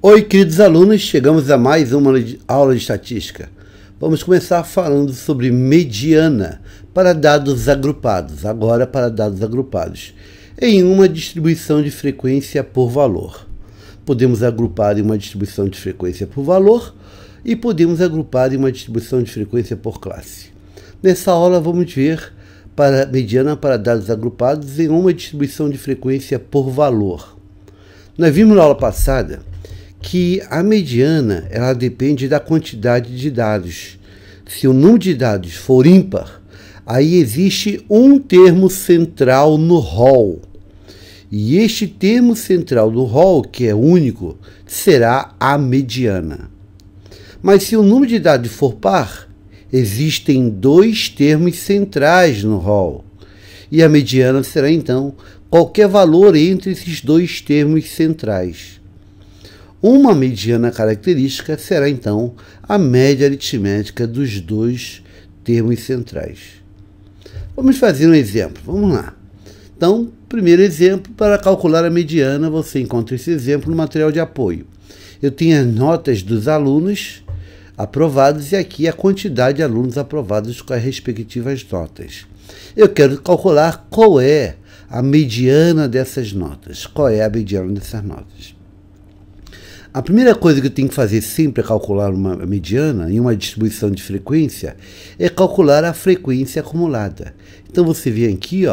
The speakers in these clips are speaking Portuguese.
Oi, queridos alunos, chegamos a mais uma aula de estatística. Vamos começar falando sobre mediana para dados agrupados, agora para dados agrupados, em uma distribuição de frequência por valor. Podemos agrupar em uma distribuição de frequência por valor e podemos agrupar em uma distribuição de frequência por classe. Nessa aula vamos ver para mediana para dados agrupados em uma distribuição de frequência por valor. Nós vimos na aula passada que a mediana ela depende da quantidade de dados. Se o número de dados for ímpar, aí existe um termo central no rol. E este termo central do rol, que é único, será a mediana. Mas se o número de dados for par, existem dois termos centrais no rol. E a mediana será, então, qualquer valor entre esses dois termos centrais. Uma mediana característica será, então, a média aritmética dos dois termos centrais. Vamos fazer um exemplo. Vamos lá. Então, primeiro exemplo, para calcular a mediana, você encontra esse exemplo no material de apoio. Eu tenho as notas dos alunos aprovados e aqui a quantidade de alunos aprovados com as respectivas notas. Eu quero calcular qual é a mediana dessas notas. Qual é a mediana dessas notas? A primeira coisa que eu tenho que fazer sempre para calcular uma mediana em uma distribuição de frequência é calcular a frequência acumulada. Então você vem aqui,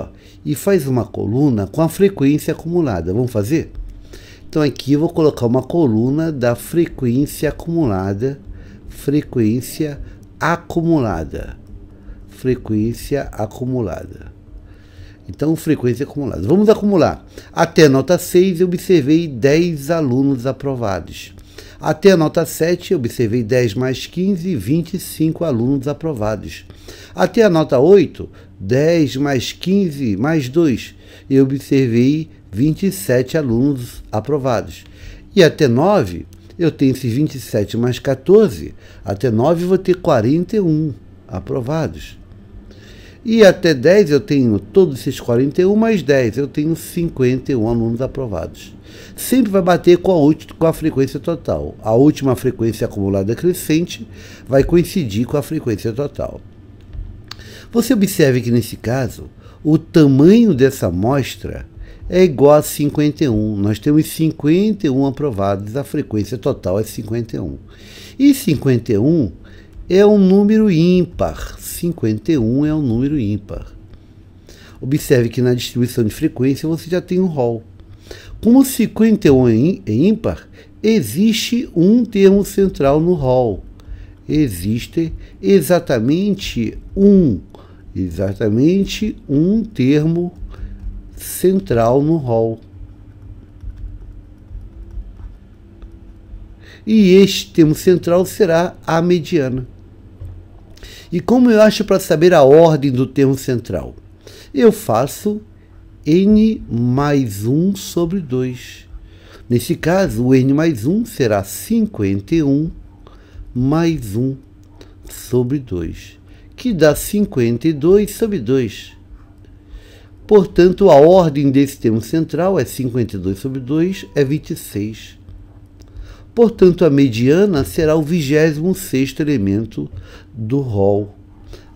e faz uma coluna com a frequência acumulada. Vamos fazer? Então aqui eu vou colocar uma coluna da frequência acumulada. Frequência acumulada. Frequência acumulada. Então, frequência acumulada. Vamos acumular. Até a nota 6, eu observei 10 alunos aprovados. Até a nota 7, eu observei 10 mais 15, 25 alunos aprovados. Até a nota 8, 10 mais 15 mais 2, eu observei 27 alunos aprovados. E até 9, eu tenho esses 27 mais 14, até 9 eu vou ter 41 aprovados. E até 10 eu tenho todos esses 41 mais 10, eu tenho 51 alunos aprovados. Sempre vai bater com a frequência total. A última frequência acumulada crescente vai coincidir com a frequência total. Você observe que nesse caso, o tamanho dessa amostra é igual a 51. Nós temos 51 aprovados, a frequência total é 51. E 51 é um número ímpar. 51 é um número ímpar. Observe que na distribuição de frequência você já tem um rol. Como 51 é ímpar, existe um termo central no rol. Existe exatamente um termo central no rol. E este termo central será a mediana. E como eu acho para saber a ordem do termo central? Eu faço n mais 1 sobre 2. Nesse caso, o n mais 1 será 51 mais 1 sobre 2, que dá 52 sobre 2. Portanto, a ordem desse termo central é 52 sobre 2, é 26. Portanto, a mediana será o 26º elemento do rol.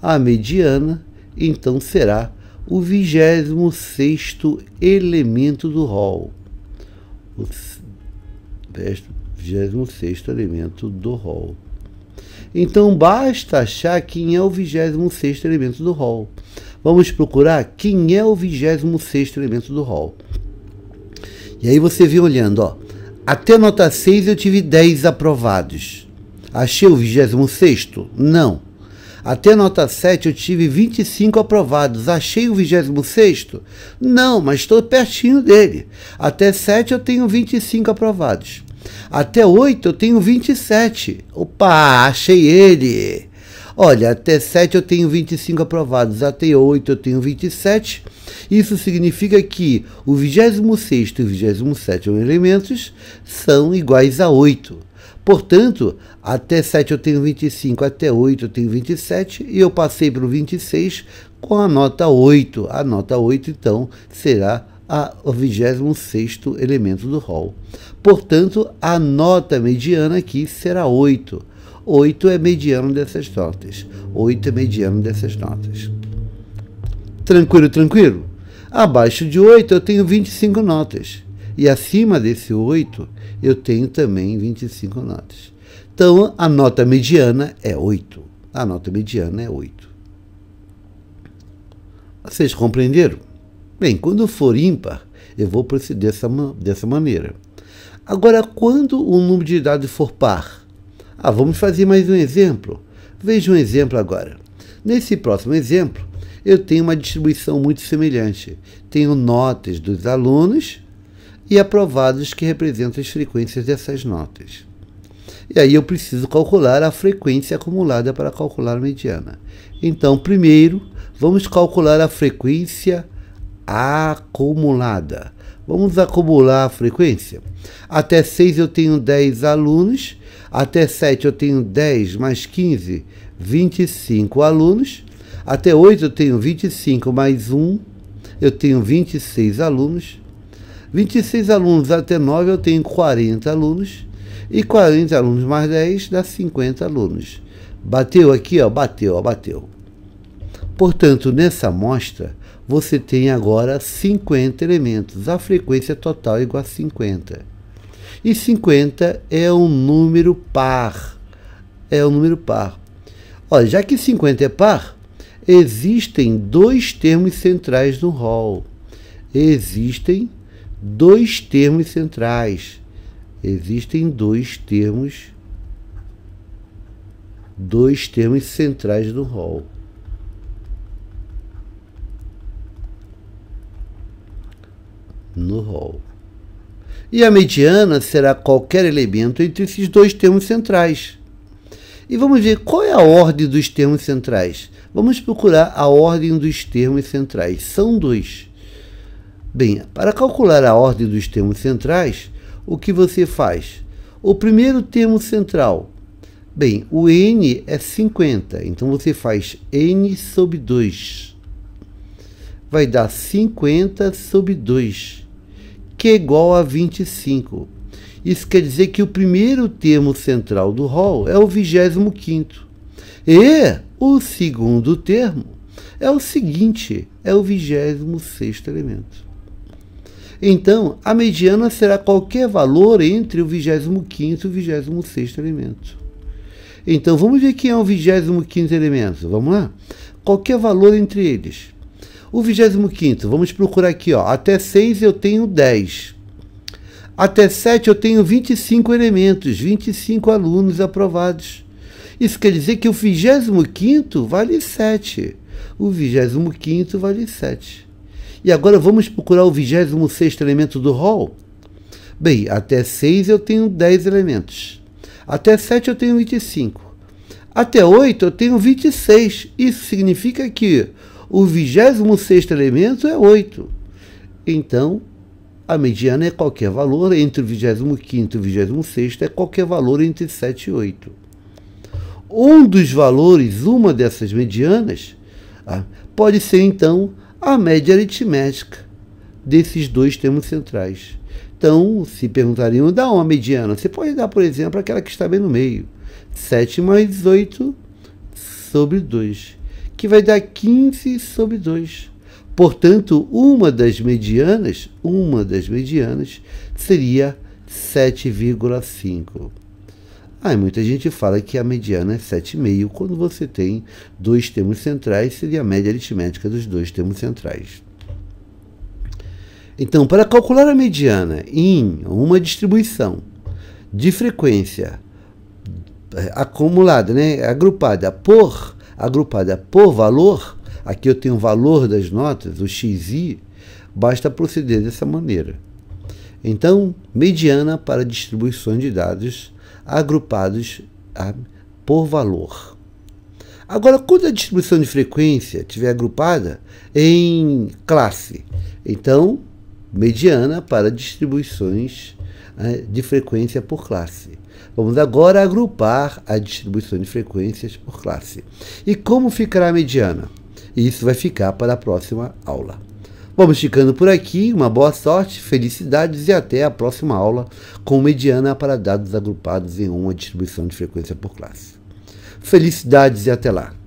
A mediana, então, será o 26º elemento do rol. O 26º elemento do rol. Então, basta achar quem é o 26º elemento do rol. Vamos procurar quem é o 26º elemento do rol. E aí você vem olhando, até a nota 6 eu tive 10 aprovados. Achei o 26º? Não. Até a nota 7 eu tive 25 aprovados. Achei o 26º? Não, mas estou pertinho dele. Até 7 eu tenho 25 aprovados. Até 8 eu tenho 27. Opa, achei ele. Olha, até 7 eu tenho 25 aprovados, até 8 eu tenho 27. Isso significa que o 26º e o 27º elementos são iguais a 8. Portanto, até 7 eu tenho 25, até 8 eu tenho 27, e eu passei para o 26 com a nota 8. A nota 8, então, será o 26º elemento do rol. Portanto, a nota mediana aqui será 8. 8 é mediano dessas notas. 8 é mediano dessas notas. Tranquilo, tranquilo? Abaixo de 8 eu tenho 25 notas. E acima desse 8 eu tenho também 25 notas. Então, a nota mediana é 8. A nota mediana é 8. Vocês compreenderam? Bem, quando for ímpar, eu vou proceder dessa maneira. Agora, quando o número de dados for par? Vamos fazer mais um exemplo. Veja um exemplo agora. Nesse próximo exemplo, eu tenho uma distribuição muito semelhante. Tenho notas dos alunos e aprovados que representam as frequências dessas notas. E aí eu preciso calcular a frequência acumulada para calcular a mediana. Então, primeiro, vamos calcular a frequência acumulada. Vamos acumular a frequência. Até 6 eu tenho 10 alunos. Até 7 eu tenho 10 mais 15, 25 alunos. Até 8 eu tenho 25 mais 1, eu tenho 26 alunos. 26 alunos até 9 eu tenho 40 alunos. E 40 alunos mais 10 dá 50 alunos. Bateu aqui, ó, bateu. Portanto, nessa amostra, você tem agora 50 elementos. A frequência total é igual a 50. E 50 é um número par. Olha, já que 50 é par, existem dois termos centrais no rol. Existem dois termos centrais do rol. No rol. E a mediana será qualquer elemento entre esses dois termos centrais. E vamos ver qual é a ordem dos termos centrais. Vamos procurar a ordem dos termos centrais. São dois. Bem, para calcular a ordem dos termos centrais, o que você faz? O primeiro termo central. Bem, o n é 50. Então, você faz n sobre 2. Vai dar 50 sobre 2. Que é igual a 25. Isso quer dizer que o primeiro termo central do rol é o 25º. E o segundo termo é o seguinte, é o 26º elemento. Então, a mediana será qualquer valor entre o 25º e o 26º elemento. Então, vamos ver quem é o 25º elemento. Vamos lá? Qualquer valor entre eles. O 25º, vamos procurar aqui, ó. Até 6 eu tenho 10. Até 7 eu tenho 25 elementos, 25 alunos aprovados. Isso quer dizer que o 25º vale 7. O 25º vale 7. E agora vamos procurar o 26º elemento do rol? Bem, até 6 eu tenho 10 elementos. Até 7 eu tenho 25. Até 8 eu tenho 26. Isso significa que o 26º elemento é 8. Então, a mediana é qualquer valor entre o 25º e o 26º, é qualquer valor entre 7 e 8. Um dos valores, uma dessas medianas, pode ser, então, a média aritmética desses dois termos centrais. Então, se perguntariam, dá uma mediana. Você pode dar, por exemplo, aquela que está bem no meio. 7 mais 8 sobre 2, que vai dar 15 sobre 2. Portanto, uma das medianas seria 7,5. Muita gente fala que a mediana é 7,5. Quando você tem dois termos centrais, seria a média aritmética dos dois termos centrais. Então, para calcular a mediana em uma distribuição de frequência acumulada, agrupada por valor, aqui eu tenho o valor das notas, o xi, basta proceder dessa maneira. Então, mediana para distribuições de dados agrupados por valor. Agora, quando a distribuição de frequência estiver agrupada em classe, então, mediana para distribuições de frequência por classe. Vamos agora agrupar a distribuição de frequências por classe. E como ficará a mediana? Isso vai ficar para a próxima aula. Vamos ficando por aqui, uma boa sorte, felicidades e até a próxima aula com mediana para dados agrupados em uma distribuição de frequência por classe. Felicidades e até lá!